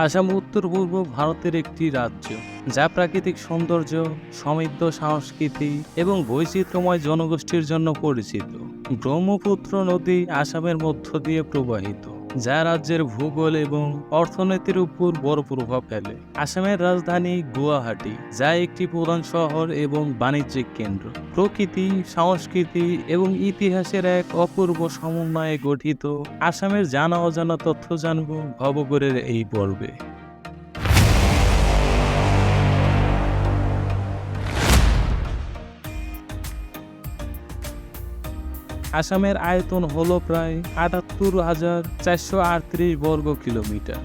আসাম উত্তর পূর্ব ভারতের একটি রাজ্য, যা প্রাকৃতিক সৌন্দর্য, সমৃদ্ধ সংস্কৃতি এবং বৈচিত্র্যময় জনগোষ্ঠীর জন্য পরিচিত। ব্রহ্মপুত্র নদী আসামের মধ্য দিয়ে প্রবাহিত, যা রাজ্যের ভূগোল এবং অর্থনীতির উপর বড় প্রভাব ফেলে। আসামের রাজধানী গুয়াহাটি, যা একটি প্রধান শহর এবং বাণিজ্যিক কেন্দ্র, প্রকৃতি, সংস্কৃতি এবং ইতিহাসের এক অপূর্ব সমন্বয়ে গঠিত। আসামের জানা অজানা তথ্য জানব ভবঘুরের এই পর্বে। আসামের আয়তন হলো প্রায় ৭৮,৪৩৮ বর্গ কিলোমিটার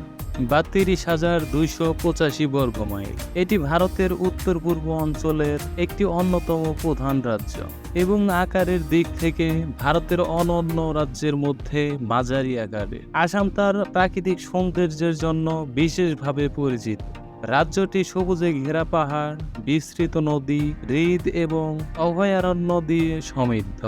বা ৩০,২৮৫ বর্গ মাইল। এটি ভারতের উত্তর পূর্ব অঞ্চলের একটি অন্যতম প্রধান রাজ্য এবং আকারের দিক থেকে ভারতের অন্যান্য রাজ্যের মধ্যে মাঝারি আকারের। আসাম তার প্রাকৃতিক সৌন্দর্যের জন্য বিশেষভাবে পরিচিত। রাজ্যটি সবুজে ঘেরা পাহাড়, বিস্তৃত নদী, হ্রদ এবং অভয়ারণ্য দিয়ে সমৃদ্ধ।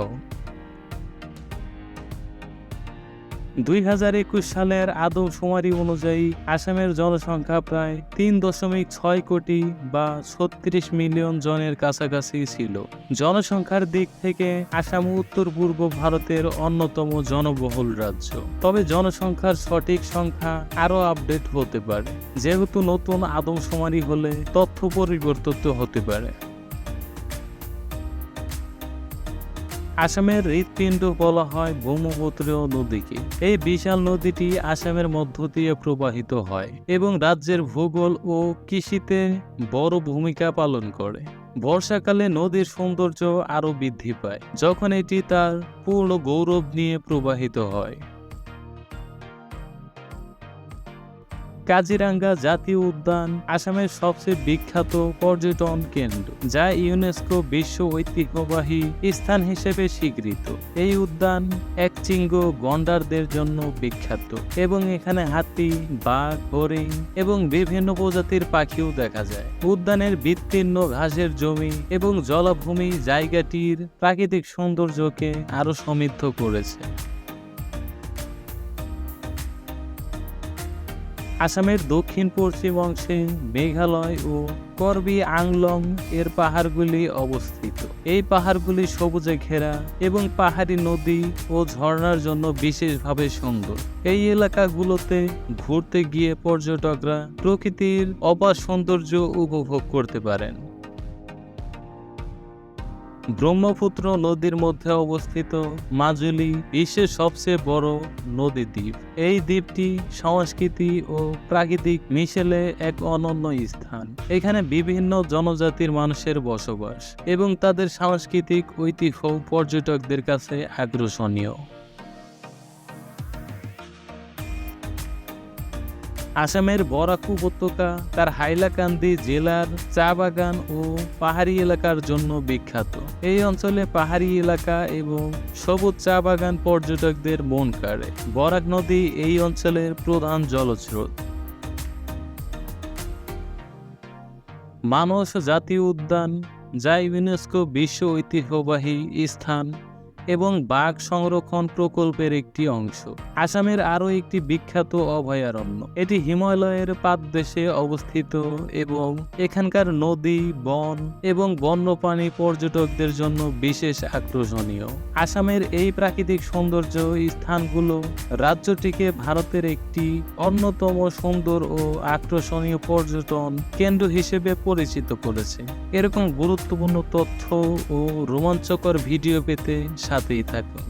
২০২১ সালের আদমশুমারি অনুযায়ী আসামের জনসংখ্যা প্রায় ৩.৬ কোটি বা ৩৬ মিলিয়ন জনের কাছাকাছি ছিল। জনসংখ্যার দিক থেকে আসাম উত্তর পূর্ব ভারতের অন্যতম জনবহুল রাজ্য। তবে জনসংখ্যার সঠিক সংখ্যা আরও আপডেট হতে পারে, যেহেতু নতুন আদমশুমারি হলে তথ্য পরিবর্তিত হতে পারে। আসামের হৃৎপিণ্ড বলা হয় ব্রহ্মপুত্র নদীকে। এই বিশাল নদীটি আসামের মধ্য দিয়ে প্রবাহিত হয় এবং রাজ্যের ভূগোল ও কৃষিতে বড় ভূমিকা পালন করে। বর্ষাকালে নদীর সৌন্দর্য আরও বৃদ্ধি পায় যখন এটি তার পূর্ণ গৌরব নিয়ে প্রবাহিত হয়। কাজিরাঙ্গা জাতীয় উদ্যান আসামের সবচেয়ে বিখ্যাত পর্যটন কেন্দ্র, যা ইউনেস্কো বিশ্ব ঐতিহ্যবাহী স্থান হিসেবে স্বীকৃত। এই উদ্যান একশৃঙ্গ গন্ডারদের জন্য বিখ্যাত এবং এখানে হাতি, বাঘ, হরিণ এবং বিভিন্ন প্রজাতির পাখিও দেখা যায়। উদ্যানের বিস্তীর্ণ ঘাসের জমি এবং জলাভূমি জায়গাটির প্রাকৃতিক সৌন্দর্যকে আরও সমৃদ্ধ করেছে। আসামের দক্ষিণ পশ্চিম অংশে মেঘালয় ও কার্বি আংলং এর পাহাড়গুলি অবস্থিত। এই পাহাড়গুলি সবুজে ঘেরা এবং পাহাড়ি নদী ও ঝর্ণার জন্য বিশেষভাবে সুন্দর। এই এলাকাগুলোতে ঘুরতে গিয়ে পর্যটকরা প্রকৃতির অপার সৌন্দর্য উপভোগ করতে পারেন। ব্রহ্মপুত্র নদীর মধ্যে অবস্থিত মাজুলী বিশ্বের সবচেয়ে বড় নদী দ্বীপ। এই দ্বীপটি সংস্কৃতি ও প্রাকৃতিক মিশেলে এক অনন্য স্থান। এখানে বিভিন্ন জনজাতির মানুষের বসবাস এবং তাদের সাংস্কৃতিক ঐতিহ্য পর্যটকদের কাছে আকর্ষণীয়। আসামের বরাক উপত্যকা তার হাইলাকান্দি জেলার চা বাগান ও পাহাড়ি এলাকার জন্য বিখ্যাত। এই অঞ্চলে পাহাড়ি এলাকা এবং সবুজ চা বাগান পর্যটকদের মন কাড়ে। বরাক নদী এই অঞ্চলের প্রধান জলস্রোত। মানস জাতীয় উদ্যান, যা ইউনেস্কো বিশ্ব ঐতিহ্যবাহী স্থান এবং বাঘ সংরক্ষণ প্রকল্পের একটি অংশ। আসামের আরও একটি বিখ্যাত অভয়ারণ্য। এটি হিমালয়ের পাদদেশে অবস্থিত এবং এখানকার নদী, বন এবং বন্যপ্রাণী পর্যটকদের জন্য বিশেষ আকর্ষণীয়। আসামের এই প্রাকৃতিক সৌন্দর্য স্থানগুলো রাজ্যটিকে ভারতের একটি অন্যতম সুন্দর ও আকর্ষণীয় পর্যটন কেন্দ্র হিসেবে পরিচিত করেছে। এরকম গুরুত্বপূর্ণ তথ্য ও রোমাঞ্চকর ভিডিও পেতে সাথেই থাকুন।